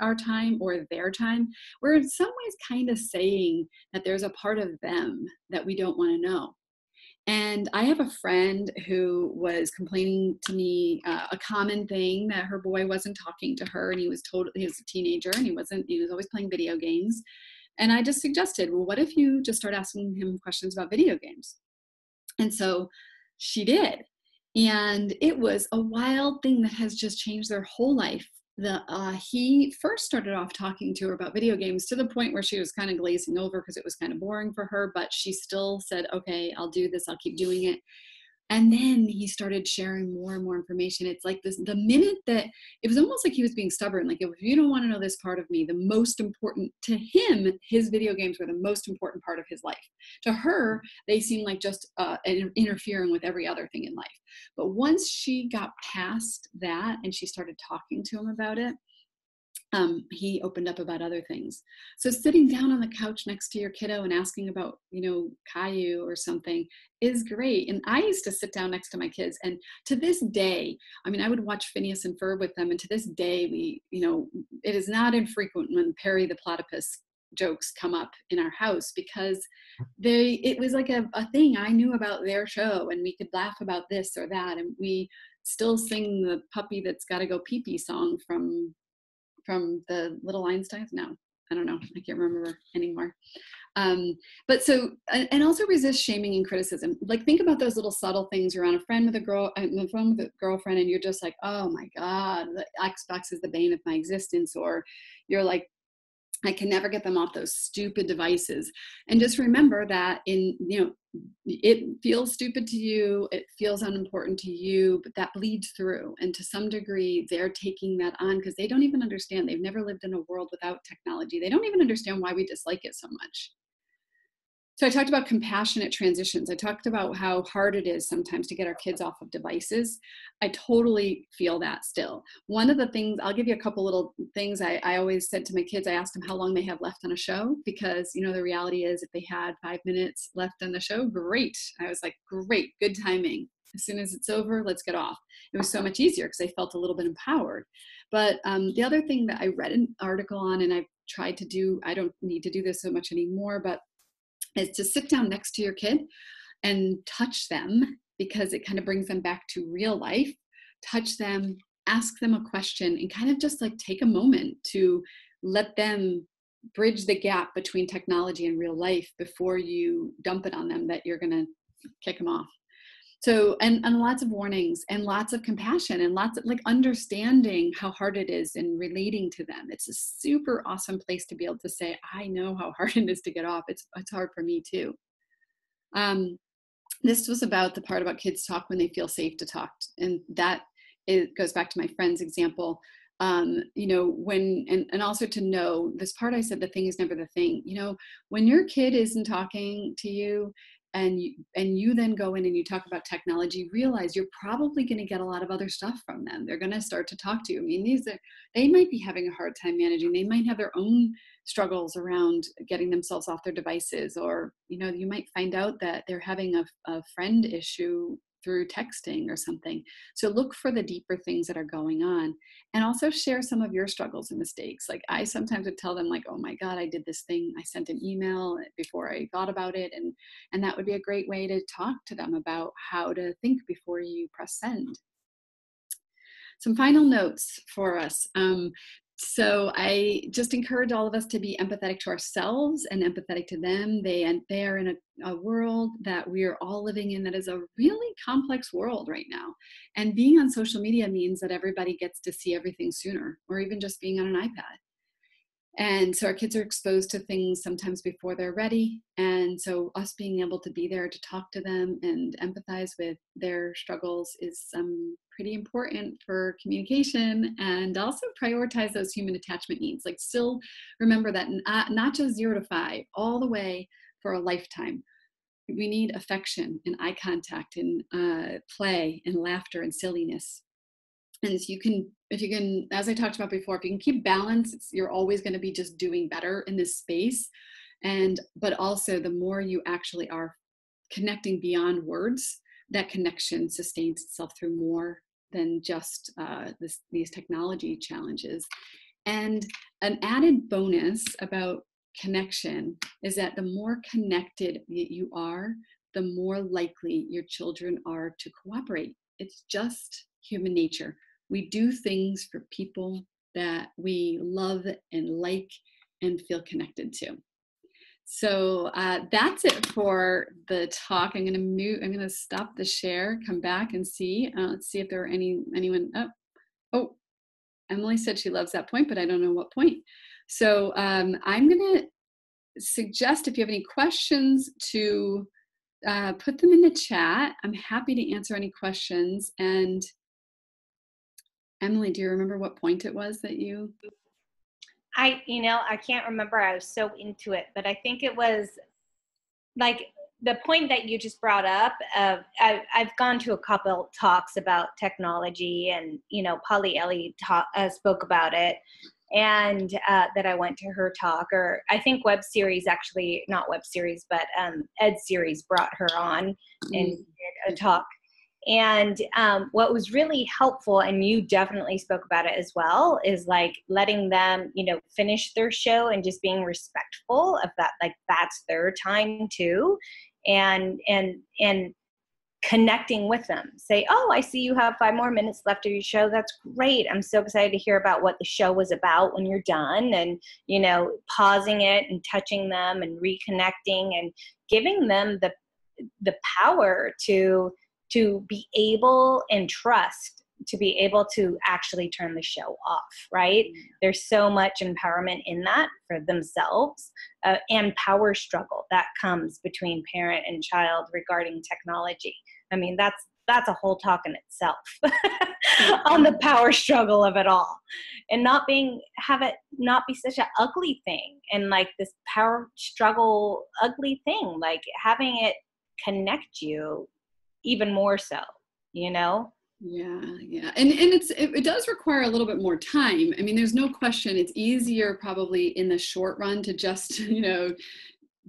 our time or their time, we're in some ways kind of saying that there's a part of them that we don't want to know. And I have a friend who was complaining to me a common thing, that her boy wasn't talking to her, and he was a teenager, and he was always playing video games. And I just suggested, well, what if you just start asking him questions about video games? And so she did. And it was a wild thing that has just changed their whole life. He first started off talking to her about video games to the point where she was kind of glazing over because it was kind of boring for her, but she still said, okay, I'll do this. I'll keep doing it. And then he started sharing more and more information. It's like the minute that it was almost like he was being stubborn. Like, if you don't want to know this part of me, the most important to him, his video games were the most important part of his life. To her, they seemed like just interfering with every other thing in life. But once she got past that and she started talking to him about it, he opened up about other things. So sitting down on the couch next to your kiddo and asking about, Caillou or something is great. And I used to sit down next to my kids, and to this day, I would watch Phineas and Ferb with them. And to this day, it is not infrequent when Perry the Platypus jokes come up in our house, because it was like a thing I knew about their show, and we could laugh about this or that. And we still sing the puppy that's got to go pee pee song from the Little Einsteins. No, I don't know. I can't remember anymore. But so, and also resist shaming and criticism. Like, think about those little subtle things. You're on a phone with a girlfriend, and you're just like, oh my God, the Xbox is the bane of my existence. Or you're like, I can never get them off those stupid devices. And just remember that it feels stupid to you, it feels unimportant to you, but that bleeds through. And to some degree, they're taking that on because they don't even understand. They've never lived in a world without technology. They don't even understand why we dislike it so much. So I talked about compassionate transitions. I talked about how hard it is sometimes to get our kids off of devices. I totally feel that still. One of the things, I'll give you a couple little things I always said to my kids. I asked them how long they have left on a show, because, the reality is if they had 5 minutes left on the show, great. I was like, great, good timing. As soon as it's over, let's get off. It was so much easier because they felt a little bit empowered. But the other thing that I read an article on, and I've tried to do, I don't need to do this so much anymore, but is to sit down next to your kid and touch them, because it kind of brings them back to real life. Touch them, ask them a question, and kind of just like take a moment to let them bridge the gap between technology and real life before you dump it on them that you're going to kick them off. So, and lots of warnings and lots of compassion and lots of like understanding how hard it is and relating to them. It's a super awesome place to be able to say, I know how hard it is to get off. It's hard for me too. This was about the part about kids talk when they feel safe to talk. And that it goes back to my friend's example. You know, when, and also to know this part, I said, the thing is never the thing. You know, when your kid isn't talking to you and you then go in and you talk about technology, realize you're probably going to get a lot of other stuff from them. They're going to start to talk to you. I mean, they might be having a hard time managing. They might have their own struggles around getting themselves off their devices, or, you know, you might find out that they're having a friend issue through texting or something. So look for the deeper things that are going on, and also share some of your struggles and mistakes. Like I sometimes would tell them like, oh my God, I did this thing. I sent an email before I thought about it. And that would be a great way to talk to them about how to think before you press send. Some final notes for us. So I just encourage all of us to be empathetic to ourselves and empathetic to them. They are in a world that we are all living in that is a really complex world right now. And being on social media means that everybody gets to see everything sooner, or even just being on an iPad. And so our kids are exposed to things sometimes before they're ready. And so us being able to be there to talk to them and empathize with their struggles is pretty important for communication, and also prioritize those human attachment needs. Like still remember that not just 0 to 5, all the way for a lifetime. We need affection and eye contact and play and laughter and silliness. And if you can, as I talked about before, if you can keep balance, you're always going to be just doing better in this space. But also the more you actually are connecting beyond words, that connection sustains itself through more than just these technology challenges. And an added bonus about connection is that the more connected you are, the more likely your children are to cooperate. It's just human nature. We do things for people that we love and like and feel connected to. So that's it for the talk. I'm going to stop the share, come back and see. Let's see if there are anyone. Oh, Emily said she loves that point, but I don't know what point. So I'm going to suggest, if you have any questions, to put them in the chat. I'm happy to answer any questions. And Emily, do you remember what point it was that you? I can't remember. I was so into it, but I think it was like the point that you just brought up. I've gone to a couple talks about technology, and Polly Ellie spoke about it, and that I went to her talk, or I think web series, actually not web series, but Ed series brought her on and did a talk. And what was really helpful, and you definitely spoke about it as well, is like letting them, finish their show and just being respectful of that. Like that's their time too. And connecting with them. Say, oh, I see you have 5 more minutes left of your show. That's great. I'm so excited to hear about what the show was about when you're done, and, pausing it and touching them and reconnecting and giving them the power to be able and trust to be able to actually turn the show off, right? There's so much empowerment in that for themselves, and power struggle that comes between parent and child regarding technology. I mean, that's a whole talk in itself on the power struggle of it all, and have it not be such an ugly thing, and like this power struggle ugly thing, like having it connect you even more so, Yeah. And it does require a little bit more time. I mean, there's no question it's easier probably in the short run to just,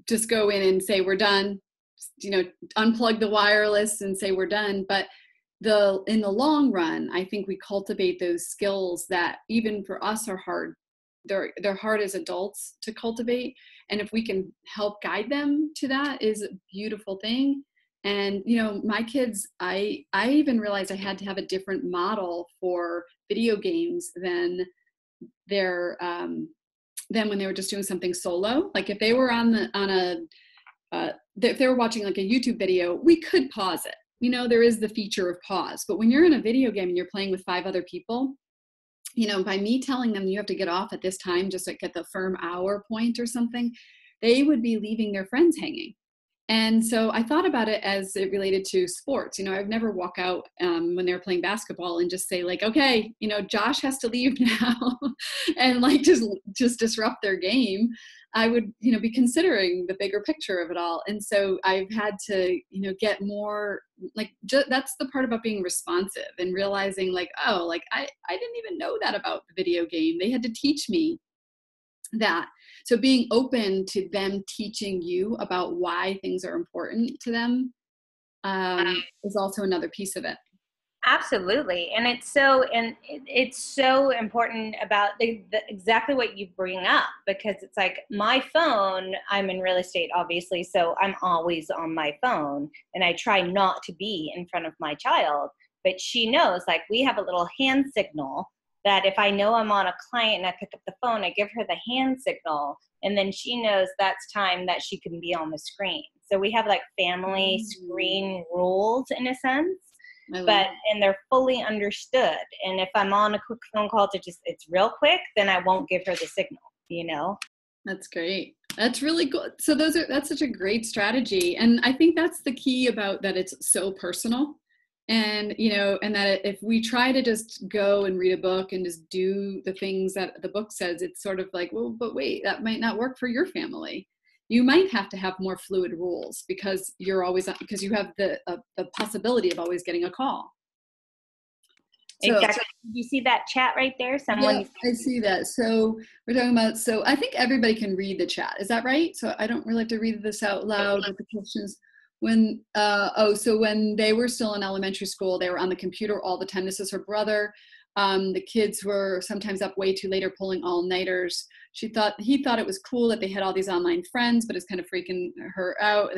just go in and say we're done, unplug the wireless and say we're done. But in the long run, I think we cultivate those skills that even for us are hard. They're hard as adults to cultivate. And if we can help guide them to that, is a beautiful thing. And, my kids, I even realized I had to have a different model for video games than when they were just doing something solo. Like if they were if they were watching like a YouTube video, we could pause it. there is the feature of pause. But when you're in a video game and you're playing with 5 other people, by me telling them you have to get off at this time, just like at the firm hour point or something, they would be leaving their friends hanging. And so I thought about it as it related to sports. I'd never walk out when they were playing basketball and just say like, okay, Josh has to leave now and like just disrupt their game. I would, be considering the bigger picture of it all. And so I've had to, get more like, that's the part about being responsive and realizing like, oh, like I didn't even know that about the video game. They had to teach me that. So being open to them teaching you about why things are important to them is also another piece of it. Absolutely. And it's so important about exactly what you bring up, because it's like my phone, I'm in real estate, obviously, so I'm always on my phone, and I try not to be in front of my child, but she knows, like, we have a little hand signal that if I know I'm on a client and I pick up the phone, I give her the hand signal, and then she knows that's time that she can be on the screen. So we have like family screen rules in a sense. And they're fully understood. And if I'm on a quick phone call it's real quick, then I won't give her the signal, That's great. That's really good. So that's such a great strategy. And I think that's the key about that. It's so personal. And, and that if we try to just go and read a book and just do the things that the book says, it's sort of like, well, but wait, that might not work for your family. You might have to have more fluid rules because you have the possibility of always getting a call. So, exactly. You see that chat right there? Yeah, I see that. So we're talking about, so I think everybody can read the chat. Is that right? So I don't really have to read this out loud with the questions. So when they were still in elementary school, they were on the computer all the time. This is her brother. The kids were sometimes up way too late or pulling all-nighters. He thought it was cool that they had all these online friends, but it's kind of freaking her out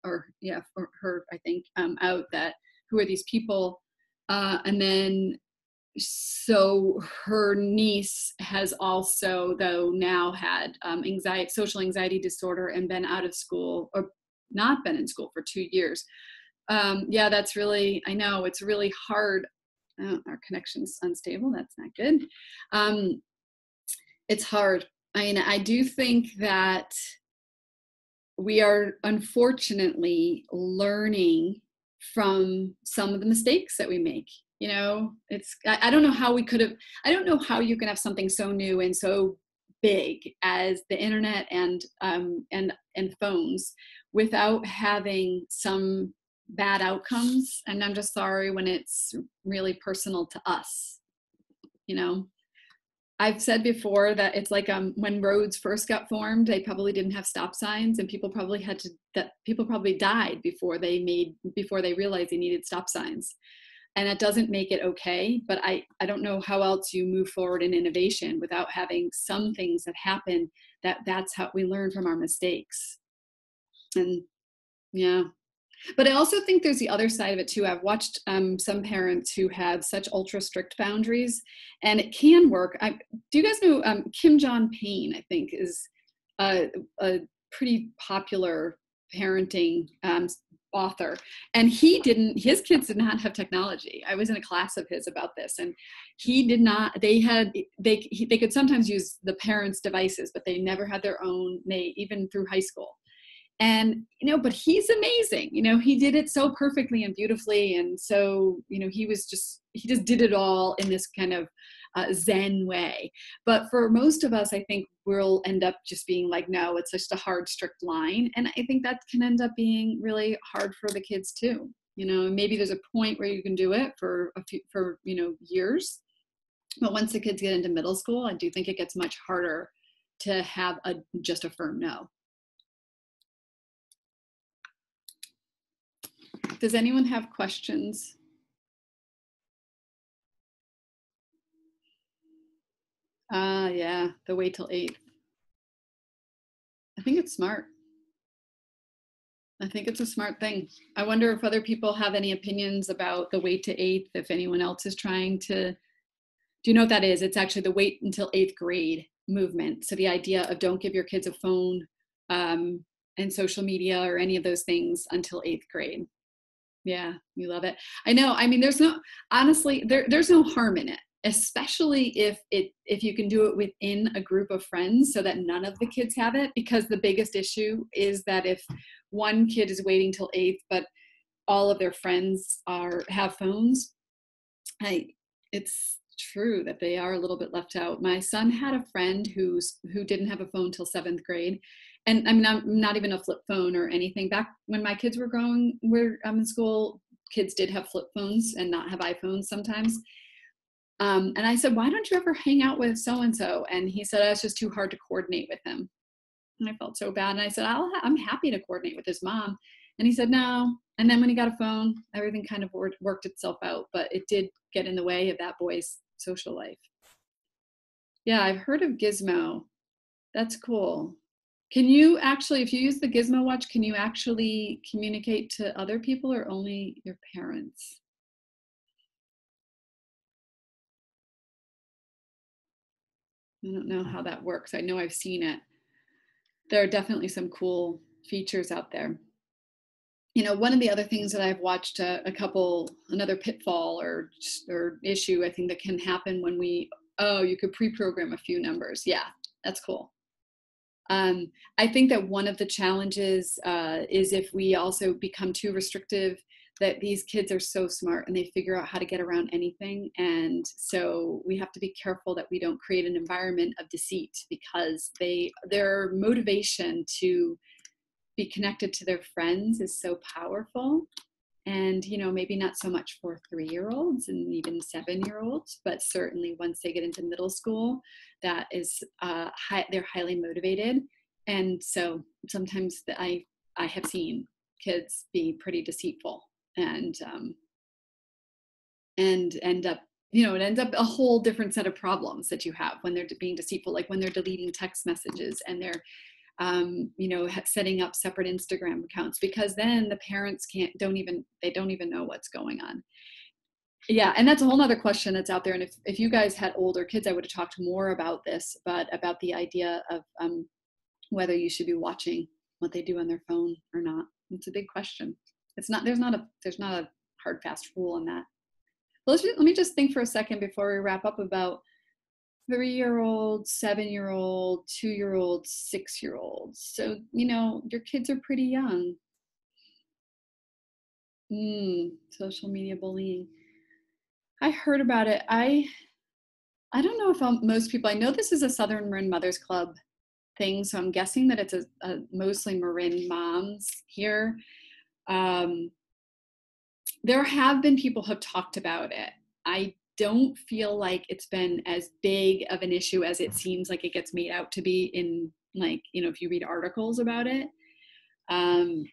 for her, I think, out that who are these people? And then, so her niece has also, though, now had social anxiety disorder and been out of school or not been in school for 2 years. That's really, I know it's really hard. Our connection's unstable. That's not good. It's hard. I do think that we are unfortunately learning from some of the mistakes that we make. I don't know how I don't know how you can have something so new and so big as the internet and phones without having some bad outcomes. And I'm just sorry when it's really personal to us. I've said before that it's like when roads first got formed, they probably didn't have stop signs, and people probably died before they realized they needed stop signs. And that doesn't make it okay, but I don't know how else you move forward in innovation without having some things that happen that's how we learn from our mistakes. And yeah. But I also think there's the other side of it too. I've watched some parents who have such ultra strict boundaries, and it can work. Do you guys know Kim John Payne? I think is a pretty popular parenting author, and his kids did not have technology. I was in a class of his about this, and he did not. They could sometimes use the parents' devices, but they never had their own. Even through high school. And, but he's amazing. He did it so perfectly and beautifully. And so, he just did it all in this kind of Zen way. But for most of us, I think we'll end up just being like, no, it's just a hard, strict line. And I think that can end up being really hard for the kids too. Maybe there's a point where you can do it for years. But once the kids get into middle school, I do think it gets much harder to have just a firm no. Does anyone have questions? Yeah, the wait till 8th. I think it's smart. I think it's a smart thing. I wonder if other people have any opinions about the wait to 8th, if anyone else is trying to, do you know what that is? It's actually the wait until 8th grade movement. So the idea of don't give your kids a phone and social media or any of those things until 8th grade. Yeah, you love it. I know. I mean, honestly, there's no harm in it, especially if you can do it within a group of friends so that none of the kids have it, because the biggest issue is that if one kid is waiting till eighth, but all of their friends have phones, it's true that they are a little bit left out. My son had a friend who didn't have a phone till seventh grade. And I mean, I'm not even a flip phone or anything. Back when my kids were in school, kids did have flip phones and not have iPhones sometimes. And I said, why don't you ever hang out with so-and-so? And he said, oh, it's just too hard to coordinate with him. And I felt so bad. And I said, I'm happy to coordinate with his mom. And he said, no. And then when he got a phone, everything kind of worked itself out, but it did get in the way of that boy's social life. Yeah, I've heard of Gizmo. That's cool. Can you actually, if you use the Gizmo watch, can you actually communicate to other people or only your parents? I don't know how that works. I know I've seen it. There are definitely some cool features out there. You know, one of the other things that I've watched another pitfall or issue, I think that can happen when you could pre-program a few numbers. Yeah, that's cool. I think that one of the challenges is if we also become too restrictive, that these kids are so smart and they figure out how to get around anything. And so we have to be careful that we don't create an environment of deceit, because their motivation to be connected to their friends is so powerful. And, you know, maybe not so much for 3-year-olds and even 7-year-olds, but certainly once they get into middle school, that is, they're highly motivated. And so sometimes I have seen kids be pretty deceitful and end up, you know, it ends up a whole different set of problems that you have when they're being deceitful, like when they're deleting text messages and they're you know, setting up separate Instagram accounts, because then the parents don't even know what's going on. Yeah, and that's a whole nother question that's out there. And if you guys had older kids, I would have talked more about this, but about the idea of whether you should be watching what they do on their phone or not. It's a big question. There's not a hard fast rule on that. Let me just think for a second before we wrap up about 3-year-old, 7-year-old, 2-year-old, 6-year-old. So, you know, your kids are pretty young. Social media bullying. I heard about it. I don't know if most people, I know this is a Southern Marin Mothers Club thing, so I'm guessing that it's a mostly Marin moms here. There have been people who have talked about it. I don't feel like it's been as big of an issue as it seems like it gets made out to be in, like, you know, if you read articles about it. I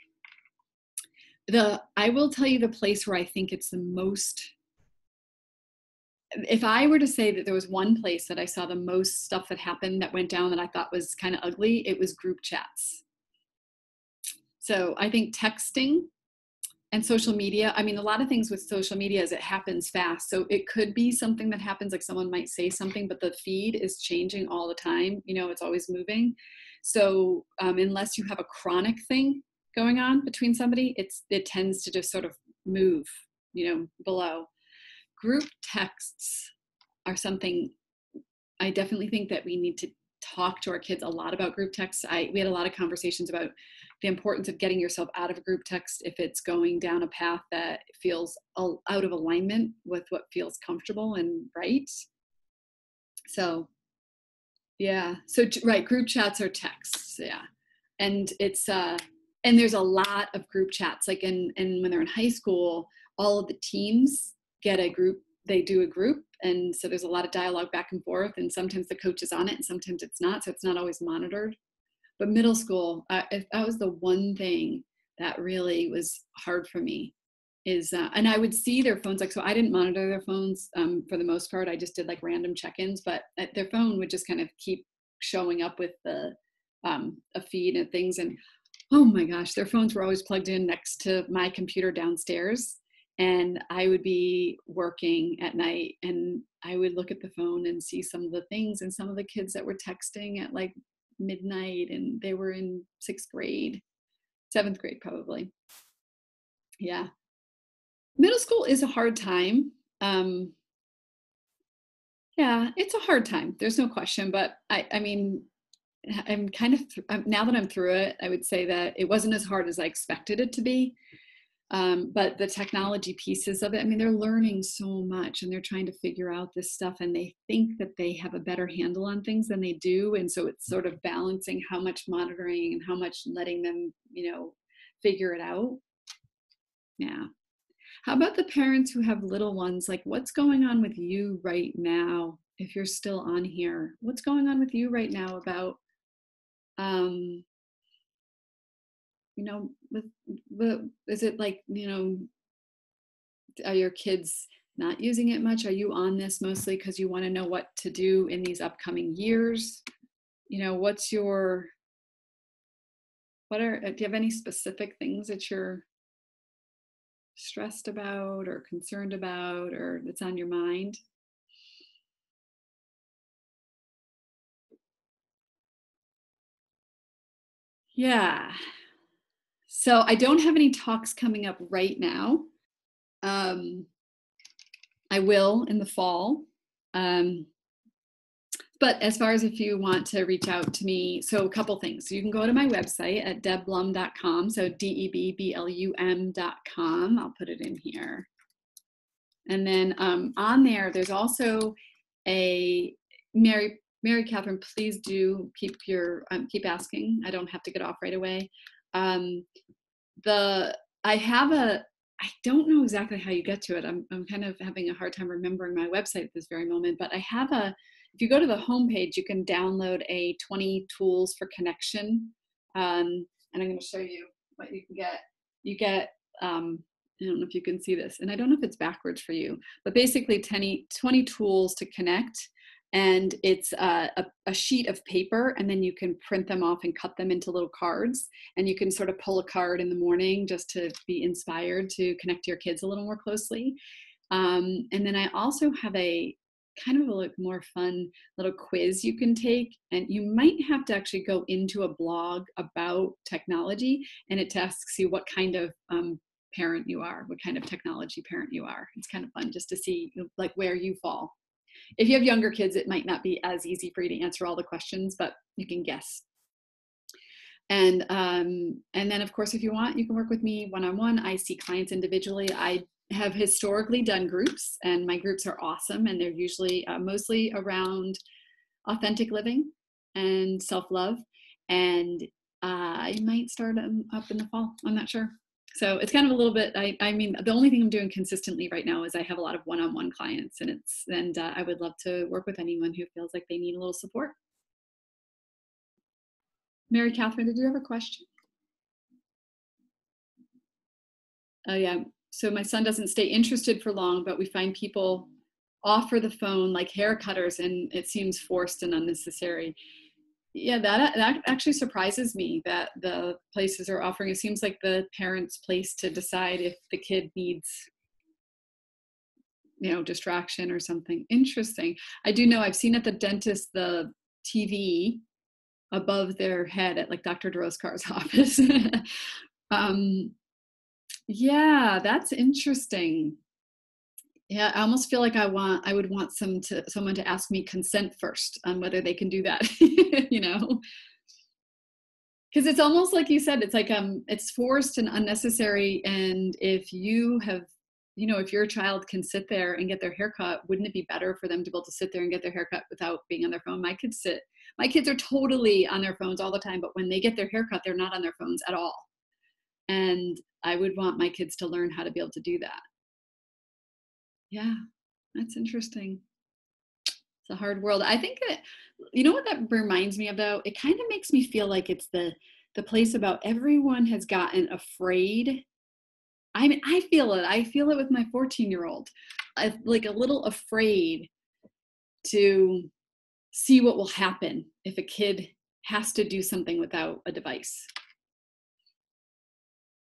will tell you the place where I think it's the most, if I were to say that there was one place that I saw the most stuff that happened that went down that I thought was kind of ugly, it was group chats. So I think texting and social media, I mean, a lot of things with social media is it happens fast. So it could be something that happens, like someone might say something, but the feed is changing all the time. You know, it's always moving. So unless you have a chronic thing going on between somebody, it tends to just sort of move, you know, below. Group texts are something I definitely think that we need to talk to our kids a lot about group texts. We had a lot of conversations about the importance of getting yourself out of a group text if it's going down a path that feels out of alignment with what feels comfortable and right. So, yeah. So, right, group chats are texts. Yeah. And and there's a lot of group chats, like and when they're in high school, all of the teams get a group, they do a group. And so there's a lot of dialogue back and forth, and sometimes the coach is on it and sometimes it's not. So it's not always monitored. But middle school, that was the one thing that really was hard for me is, and I would see their phones, like, so I didn't monitor their phones for the most part. I just did like random check-ins, but their phone would just kind of keep showing up with a feed and things. And oh my gosh, their phones were always plugged in next to my computer downstairs. And I would be working at night and I would look at the phone and see some of the things, and some of the kids that were texting at like midnight, and they were in 6th grade, 7th grade probably. Yeah. Middle school is a hard time. Um, yeah, it's a hard time. There's no question. But I mean, I'm kind of now that I'm through it, I would say that it wasn't as hard as I expected it to be. But the technology pieces of it, I mean, they're learning so much and they're trying to figure out this stuff and they think that they have a better handle on things than they do. And so it's sort of balancing how much monitoring and how much letting them, figure it out. Yeah. How about the parents who have little ones? Like, what's going on with you right now? If you're still on here, what's going on with you right now about, um, with is it like, are your kids not using it much? Are you on this mostly because you want to know what to do in these upcoming years? What's your, do you have any specific things that you're stressed about or concerned about or that's on your mind? Yeah. So I don't have any talks coming up right now. Um, I will in the fall. Um, but as far as if you want to reach out to me, so a couple things. So you can go to my website at debblum.com. So DEBBLUM.com. I'll put it in here. And then on there, there's also a Mary Catherine, please do keep asking. I don't have to get off right away. I have I don't know exactly how you get to it. I'm kind of having a hard time remembering my website at this very moment, but if you go to the homepage, you can download a 20 tools for connection. And I'm going to show you what you can get. You get, I don't know if you can see this, and I don't know if it's backwards for you, but basically 20 tools to connect. And it's a sheet of paper, and then you can print them off and cut them into little cards. And you can sort of pull a card in the morning just to be inspired to connect to your kids a little more closely. And then I also have a kind of a more fun little quiz you can take. And you might have to actually go into a blog about technology, and it asks you what kind of parent you are, what kind of technology parent you are. It's kind of fun just to see like where you fall. If you have younger kids, it might not be as easy for you to answer all the questions, but you can guess. And then of course, if you want, you can work with me one-on-one. I see clients individually. I have historically done groups, and my groups are awesome. And they're usually mostly around authentic living and self-love. And I might start them up in the fall. I'm not sure. So it's kind of a little bit, I mean, the only thing I'm doing consistently right now is I have a lot of one-on-one clients, and I would love to work with anyone who feels like they need a little support. Mary Catherine, did you have a question? Oh yeah. So my son doesn't stay interested for long, but we find people offer the phone like hair cutters, and it seems forced and unnecessary. Yeah, that actually surprises me that the places are offering. It seems like the parent's place to decide if the kid needs, distraction or something. Interesting. I do know I've seen at the dentist the TV above their head at like Dr. Doroskar's office. um, yeah, that's interesting. Yeah, I almost feel like I would want someone to ask me consent first on whether they can do that, because it's almost like you said, it's like it's forced and unnecessary. And if you have, if your child can sit there and get their haircut, wouldn't it be better for them to be able to sit there and get their haircut without being on their phone? My kids are totally on their phones all the time, but when they get their haircut, they're not on their phones at all. And I would want my kids to learn how to be able to do that. Yeah, that's interesting. It's a hard world. I think that, what that reminds me of though? It kind of makes me feel like it's the place about everyone has gotten afraid. I mean, I feel it. I feel it with my 14-year-old. I'm like a little afraid to see what will happen if a kid has to do something without a device.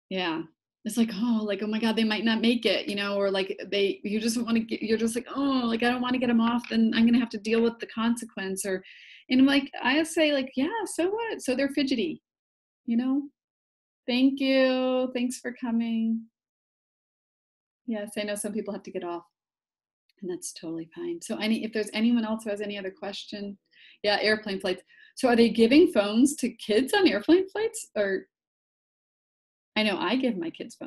Yeah. It's like, oh my God, they might not make it, or like you just want to you're just like, oh, like, I don't want to get them off, then I'm going to have to deal with the consequence. And I'm like, I say like, yeah, so what? So they're fidgety, Thank you. Thanks for coming. Yes, I know some people have to get off, and that's totally fine. So if there's anyone else who has any other question, yeah, airplane flights. So are they giving phones to kids on airplane flights? Or I know I gave my kids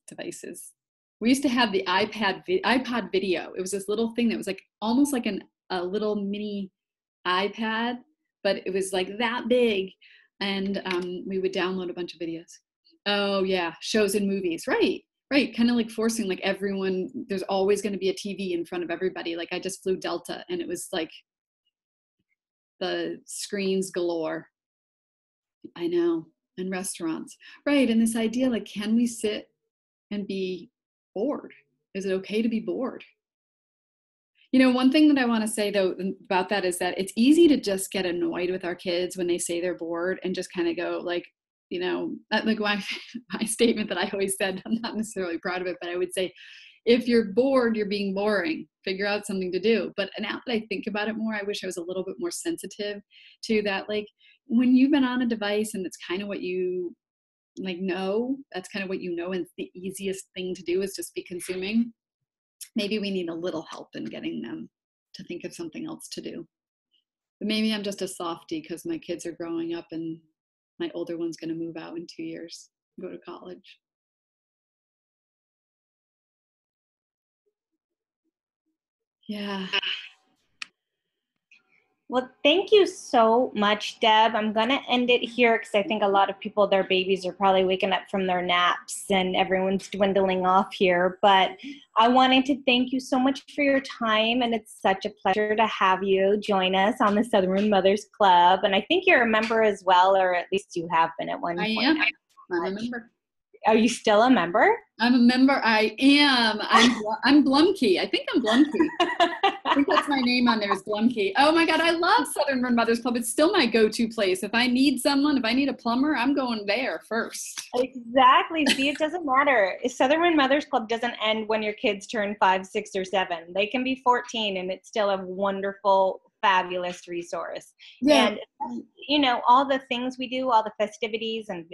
devices. We used to have the iPod video. It was this little thing that was like almost like a little mini iPad, but it was like that big, and we would download a bunch of videos. Oh yeah, shows and movies, right? Right, kind of like forcing like everyone. There's always going to be a TV in front of everybody. Like I just flew Delta, and it was like the screens galore. I know, and restaurants, right? And this idea, like, can we sit and be bored? Is it okay to be bored? You know, one thing that I want to say though about that is that it's easy to just get annoyed with our kids when they say they're bored and just kind of go like, you know, like my statement that I always said, I'm not necessarily proud of it, but I would say, if you're bored, you're being boring. Figure out something to do. But now that I think about it more, I wish I was a little bit more sensitive to that. Like when you've been on a device and it's kind of what you like know, that's kind of what you know, and it's the easiest thing to do is just be consuming. Maybe we need a little help in getting them to think of something else to do. But maybe I'm just a softie because my kids are growing up and my older one's going to move out in 2 years, go to college. Yeah. Well, thank you so much, Deb. I'm going to end it here because I think a lot of people, their babies are probably waking up from their naps and everyone's dwindling off here. But I wanted to thank you so much for your time. And it's such a pleasure to have you join us on the Southern Mothers Club. And I think you're a member as well, or at least you have been at one point. I am. I'm a member. Are you still a member? I'm a member. I am. I'm Blumkey. I think I'm Blumkey. I think that's my name on there is Blumkey. Oh my God, I love Southern Mothers Club. It's still my go-to place. If I need someone, if I need a plumber, I'm going there first. Exactly. See, it doesn't matter. Southern Mothers Club doesn't end when your kids turn 5, 6, or 7. They can be 14 and it's still a wonderful, fabulous resource. Yeah. And, you know, all the things we do, all the festivities and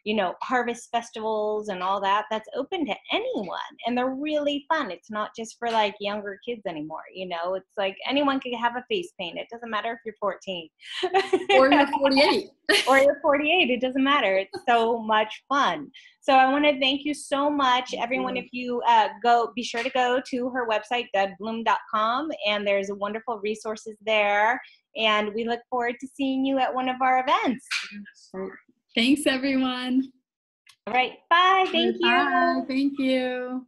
you know, harvest festivals and all that, that's open to anyone. And they're really fun. It's not just for like younger kids anymore. You know, it's like anyone can have a face paint. It doesn't matter if you're 14. Or you're 48. Or you're 48. It doesn't matter. It's so much fun. So I want to thank you so much. Everyone, if you be sure to go to her website, debblum.com, and there's wonderful resources there. And we look forward to seeing you at one of our events. Thanks, everyone. All right. Bye. Thank you. Bye. Thank you.